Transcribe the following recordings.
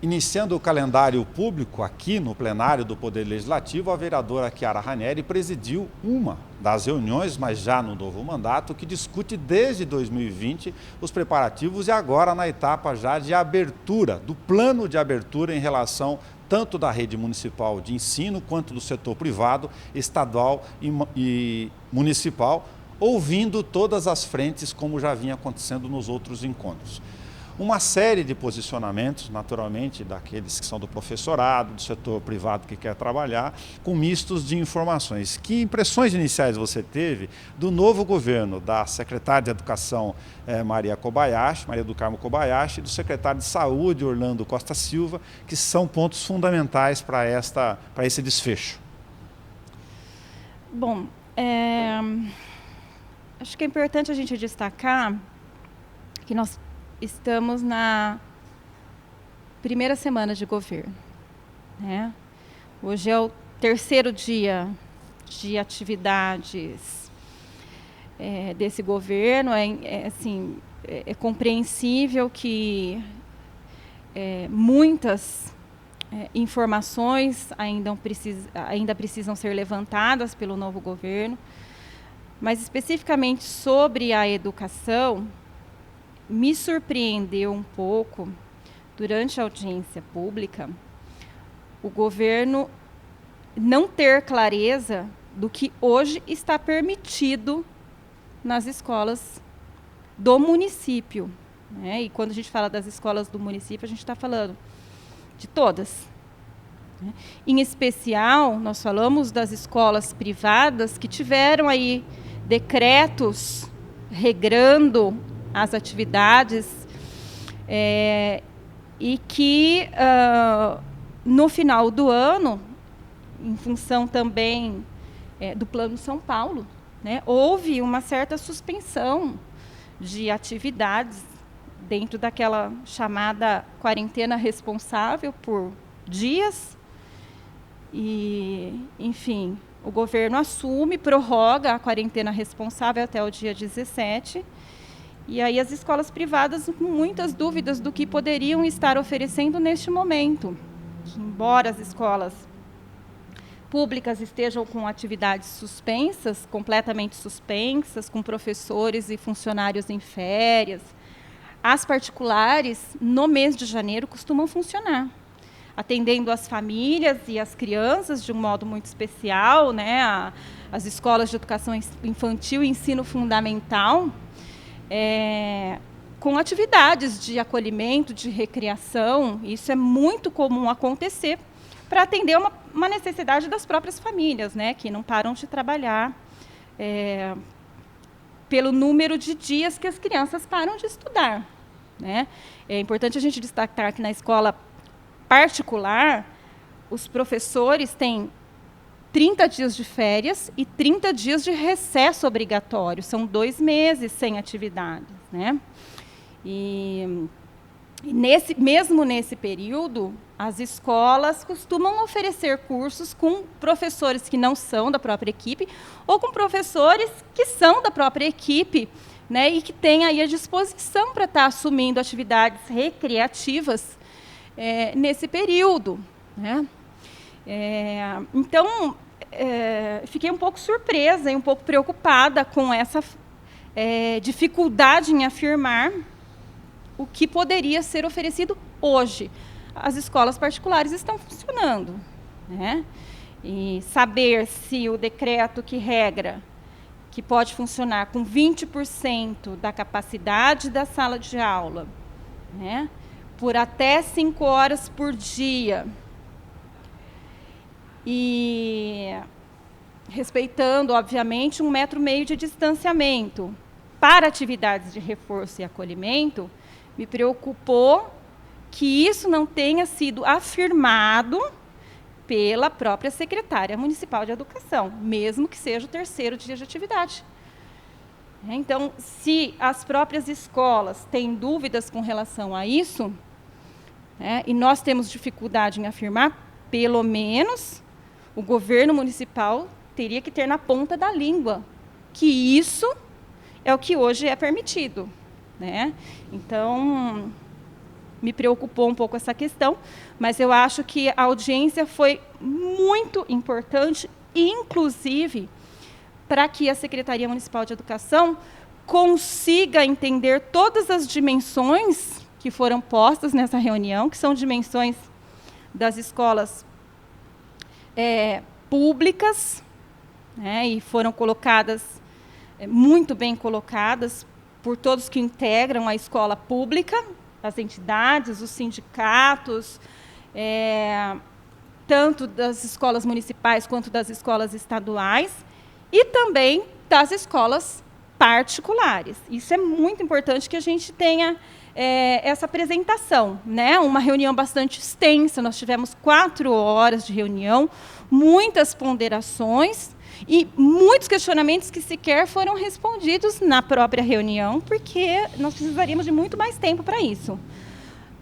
Iniciando o calendário público aqui no plenário do Poder Legislativo, a vereadora Chiara Ranieri presidiu uma das reuniões, mas já no novo mandato, que discute desde 2020 os preparativos e agora na etapa já de abertura, do plano de abertura em relação tanto da rede municipal de ensino quanto do setor privado, estadual e municipal, ouvindo todas as frentes como já vinha acontecendo nos outros encontros. Uma série de posicionamentos, naturalmente, daqueles que são do professorado, do setor privado que quer trabalhar, com mistos de informações. Que impressões iniciais você teve do novo governo, da secretária de Educação Maria do Carmo Kobayashi, e do secretário de Saúde, Orlando Costa Silva, que são pontos fundamentais para esse desfecho? Bom, acho que é importante a gente destacar que nós estamos na primeira semana de governo, né? Hoje é o terceiro dia de atividades desse governo. É compreensível que muitas informações ainda precisam ser levantadas pelo novo governo, mas especificamente sobre a educação, me surpreendeu um pouco, durante a audiência pública, o governo não ter clareza do que hoje está permitido nas escolas do município, né? E quando a gente fala das escolas do município, a gente está falando de todas, né? Em especial, nós falamos das escolas privadas que tiveram aí decretos regrando as atividades e que no final do ano, em função também do Plano São Paulo, né, houve uma certa suspensão de atividades dentro daquela chamada quarentena responsável por dias. E, enfim, o governo assume, prorroga a quarentena responsável até o dia 17. E aí as escolas privadas com muitas dúvidas do que poderiam estar oferecendo neste momento. Embora as escolas públicas estejam com atividades suspensas, completamente suspensas, com professores e funcionários em férias, as particulares, no mês de janeiro, costumam funcionar, atendendo as famílias e as crianças de um modo muito especial, né? As escolas de educação infantil e ensino fundamental, com atividades de acolhimento, de recreação. Isso é muito comum acontecer para atender uma necessidade das próprias famílias, né, que não param de trabalhar pelo número de dias que as crianças param de estudar, né? É importante a gente destacar que na escola particular, os professores têm 30 dias de férias e 30 dias de recesso obrigatório. São 2 meses sem atividades, né? E mesmo nesse período, as escolas costumam oferecer cursos com professores que não são da própria equipe ou com professores que são da própria equipe, né, e que têm aí a disposição para estar assumindo atividades recreativas nesse período, né? Então, fiquei um pouco surpresa e um pouco preocupada com essa dificuldade em afirmar o que poderia ser oferecido hoje. As escolas particulares estão funcionando, né? E saber se o decreto que regra que pode funcionar com 20% da capacidade da sala de aula, né, por até 5 horas por dia, e respeitando, obviamente, 1,5 metro de distanciamento para atividades de reforço e acolhimento, me preocupou que isso não tenha sido afirmado pela própria secretária municipal de educação, mesmo que seja o terceiro dia de atividade. Então, se as próprias escolas têm dúvidas com relação a isso, né, e nós temos dificuldade em afirmar, pelo menos o governo municipal teria que ter na ponta da língua que isso é o que hoje é permitido, né? Então, me preocupou um pouco essa questão, mas eu acho que a audiência foi muito importante, inclusive para que a Secretaria Municipal de Educação consiga entender todas as dimensões que foram postas nessa reunião, que são dimensões das escolas públicas, né, e foram colocadas, muito bem colocadas, por todos que integram a escola pública, as entidades, os sindicatos, tanto das escolas municipais quanto das escolas estaduais, e também das escolas particulares. Isso é muito importante que a gente tenha essa apresentação, né? Uma reunião bastante extensa, nós tivemos 4 horas de reunião, muitas ponderações e muitos questionamentos que sequer foram respondidos na própria reunião, porque nós precisaríamos de muito mais tempo para isso.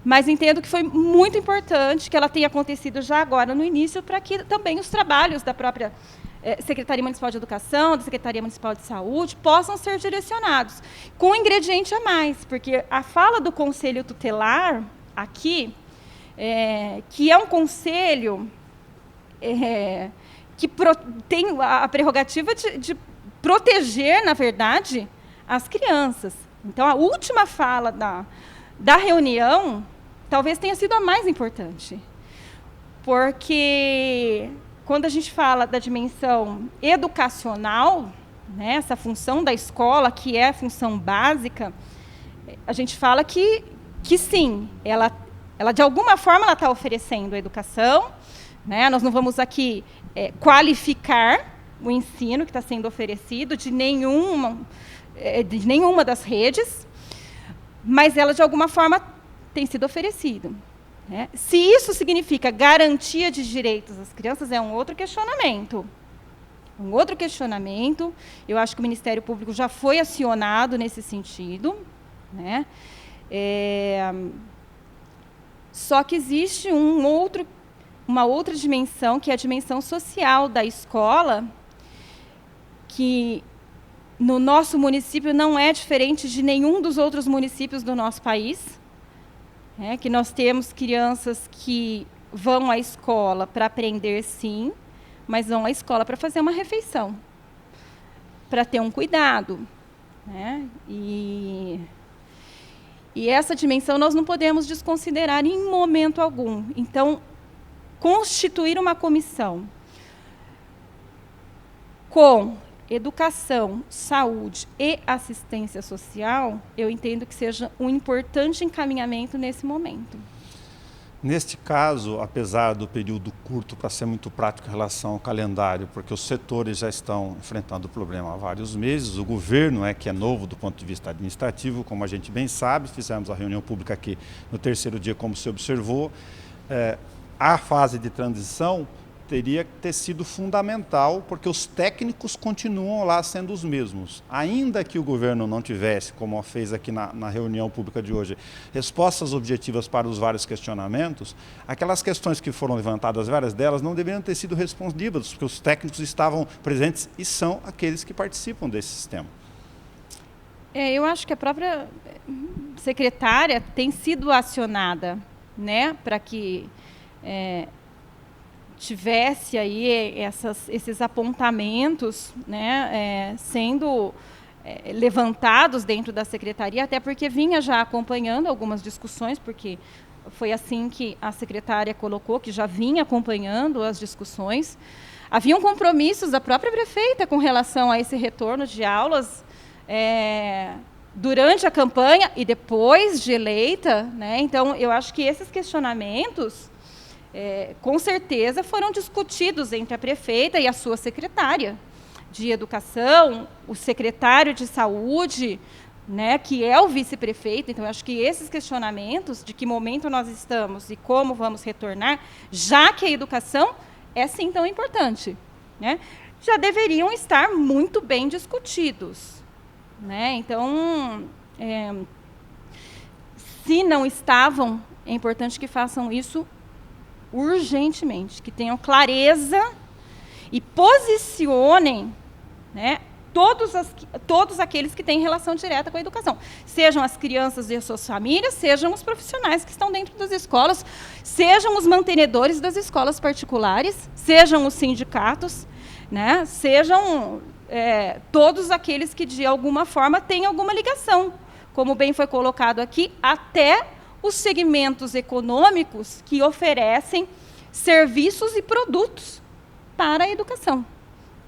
Mas entendo que foi muito importante que ela tenha acontecido já agora no início, para que também os trabalhos da própria Secretaria Municipal de Educação, da Secretaria Municipal de Saúde, possam ser direcionados, com um ingrediente a mais, porque a fala do Conselho Tutelar aqui, que é um conselho que tem a prerrogativa de proteger, na verdade, as crianças. Então, a última fala da reunião talvez tenha sido a mais importante, porque quando a gente fala da dimensão educacional, né, essa função da escola, que é a função básica, a gente fala que sim, ela de alguma forma ela está oferecendo a educação, né? Nós não vamos aqui qualificar o ensino que está sendo oferecido de nenhuma das redes, mas ela de alguma forma tem sido oferecida. Se isso significa garantia de direitos das crianças, é um outro questionamento. Eu acho que o Ministério Público já foi acionado nesse sentido, né? Só que existe uma outra dimensão, que é a dimensão social da escola, que no nosso município não é diferente de nenhum dos outros municípios do nosso país. Que nós temos crianças que vão à escola para aprender, sim, mas vão à escola para fazer uma refeição, para ter um cuidado, né? E essa dimensão nós não podemos desconsiderar em momento algum. Então, constituir uma comissão com educação, saúde e assistência social, eu entendo que seja um importante encaminhamento nesse momento. Neste caso, apesar do período curto, para ser muito prático em relação ao calendário, porque os setores já estão enfrentando o problema há vários meses, o governo que é novo do ponto de vista administrativo, como a gente bem sabe, fizemos a reunião pública aqui no 3º dia, como se observou, a fase de transição teria que ter sido fundamental, porque os técnicos continuam lá sendo os mesmos. Ainda que o governo não tivesse, como fez aqui na reunião pública de hoje, respostas objetivas para os vários questionamentos, aquelas questões que foram levantadas, várias delas, não deveriam ter sido respondidas, porque os técnicos estavam presentes e são aqueles que participam desse sistema. Eu acho que a própria secretária tem sido acionada, né, para que tivesse aí esses apontamentos, né, sendo levantados dentro da secretaria, até porque vinha já acompanhando algumas discussões, porque foi assim que a secretária colocou, que já vinha acompanhando as discussões. Haviam compromissos da própria prefeita com relação a esse retorno de aulas durante a campanha e depois de eleita, né? Então, eu acho que esses questionamentos com certeza foram discutidos entre a prefeita e a sua secretária de educação, o secretário de saúde, né, que é o vice-prefeito. Então, eu acho que esses questionamentos, de que momento nós estamos e como vamos retornar, já que a educação é sim tão importante, né, já deveriam estar muito bem discutidos, né? Então, se não estavam, é importante que façam isso urgentemente, que tenham clareza e posicionem, né, todos aqueles que têm relação direta com a educação. Sejam as crianças e as suas famílias, sejam os profissionais que estão dentro das escolas, sejam os mantenedores das escolas particulares, sejam os sindicatos, né, sejam todos aqueles que, de alguma forma, têm alguma ligação. Como bem foi colocado aqui, até os segmentos econômicos que oferecem serviços e produtos para a educação.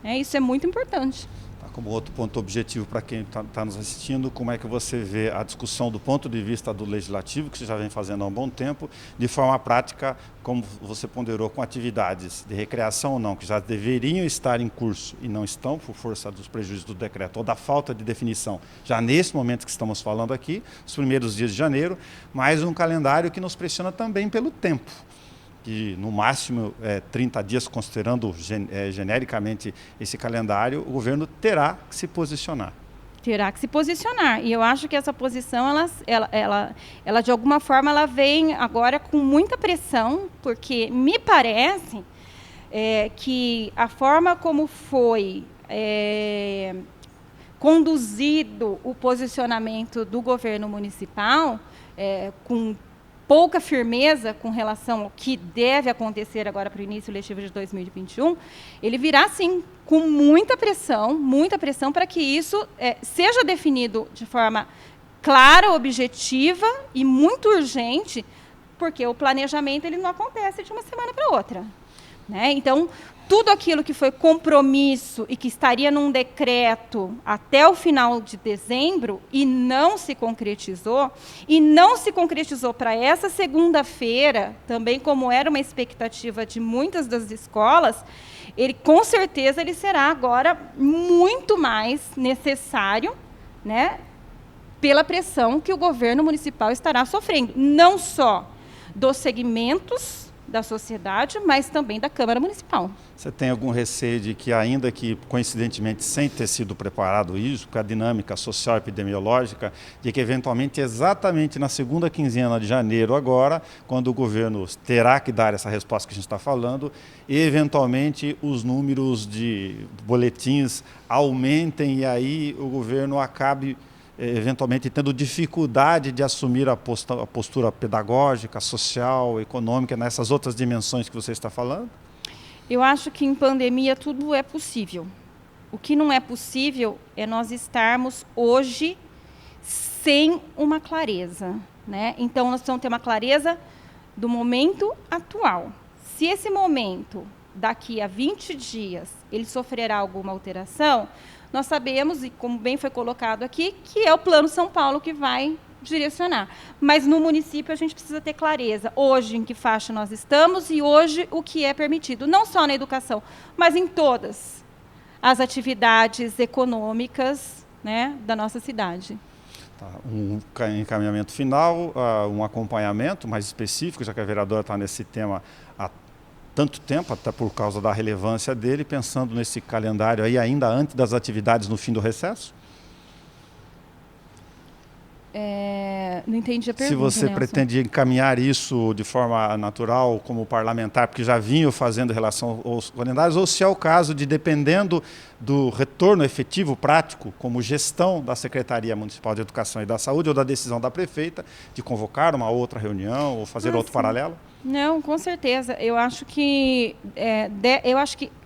Isso é muito importante. Como outro ponto objetivo para quem está nos assistindo, como é que você vê a discussão do ponto de vista do legislativo, que você já vem fazendo há um bom tempo, de forma prática, como você ponderou, com atividades de recreação ou não, que já deveriam estar em curso e não estão, por força dos prejuízos do decreto ou da falta de definição, já nesse momento que estamos falando aqui, os primeiros dias de janeiro, mas um calendário que nos pressiona também pelo tempo, que no máximo 30 dias, considerando genericamente esse calendário, o governo terá que se posicionar. Terá que se posicionar. E eu acho que essa posição, ela de alguma forma, ela vem agora com muita pressão, porque me parece que a forma como foi conduzido o posicionamento do governo municipal, com pouca firmeza com relação ao que deve acontecer agora para o início letivo de 2021, ele virá, sim, com muita pressão para que isso seja definido de forma clara, objetiva e muito urgente, porque o planejamento ele não acontece de uma semana para outra, né? Então, tudo aquilo que foi compromisso e que estaria num decreto até o final de dezembro e não se concretizou para essa segunda-feira, também como era uma expectativa de muitas das escolas, com certeza ele será agora muito mais necessário, né, pela pressão que o governo municipal estará sofrendo, não só dos segmentos da sociedade, mas também da Câmara Municipal. Você tem algum receio de que, ainda que coincidentemente sem ter sido preparado isso, com a dinâmica social epidemiológica, de que eventualmente exatamente na segunda quinzena de janeiro agora, quando o governo terá que dar essa resposta que a gente está falando, e eventualmente os números de boletins aumentem e aí o governo acabe eventualmente tendo dificuldade de assumir a postura pedagógica, social, econômica, nessas outras dimensões que você está falando? Eu acho que em pandemia tudo é possível. O que não é possível é nós estarmos hoje sem uma clareza, né? Então, nós precisamos ter uma clareza do momento atual. Se esse momento, daqui a 20 dias, ele sofrerá alguma alteração, nós sabemos, e como bem foi colocado aqui, que é o Plano São Paulo que vai direcionar. Mas no município a gente precisa ter clareza, hoje em que faixa nós estamos e hoje o que é permitido, não só na educação, mas em todas as atividades econômicas, né, da nossa cidade. Tá, um encaminhamento final, um acompanhamento mais específico, já que a vereadora está nesse tema há tanto tempo, até por causa da relevância dele, pensando nesse calendário aí ainda antes das atividades no fim do recesso? Não entendi a pergunta, se você Nelson. pretende encaminhar isso de forma natural como parlamentar, porque já vinha fazendo em relação aos calendários, ou se é o caso de, dependendo do retorno efetivo, prático, como gestão da Secretaria Municipal de Educação e da Saúde ou da decisão da prefeita, de convocar uma outra reunião ou fazer outro paralelo? Não, com certeza. Eu acho que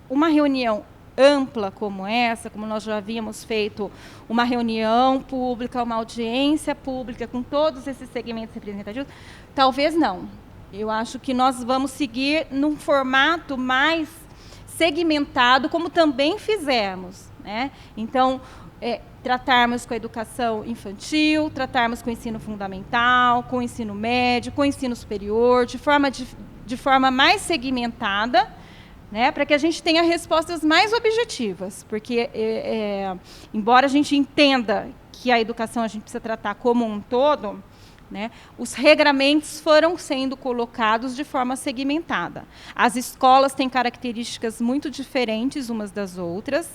uma reunião ampla como essa, como nós já havíamos feito uma reunião pública, uma audiência pública com todos esses segmentos representativos, talvez não. Eu acho que nós vamos seguir num formato mais segmentado, como também fizemos, né? Então, tratarmos com a educação infantil, tratarmos com o ensino fundamental, com o ensino médio, com o ensino superior, de forma mais segmentada, né, para que a gente tenha respostas mais objetivas, porque, embora a gente entenda que a educação a gente precisa tratar como um todo, né, os regramentos foram sendo colocados de forma segmentada. As escolas têm características muito diferentes umas das outras,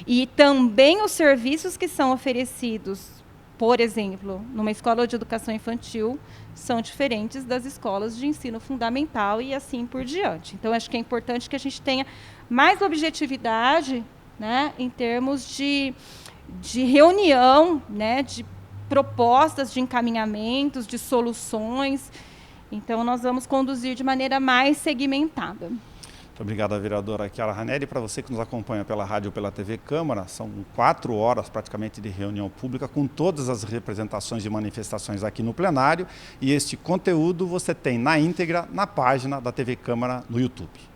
e também os serviços que são oferecidos, por exemplo, numa escola de educação infantil, são diferentes das escolas de ensino fundamental e assim por diante. Então, acho que é importante que a gente tenha mais objetividade, né, em termos de reunião, né, de propostas de encaminhamentos, de soluções. Então, nós vamos conduzir de maneira mais segmentada. Muito obrigado, vereadora Chiara Ranieri. Para você que nos acompanha pela rádio ou pela TV Câmara, são 4 horas praticamente de reunião pública com todas as representações de manifestações aqui no plenário. E este conteúdo você tem na íntegra na página da TV Câmara no YouTube.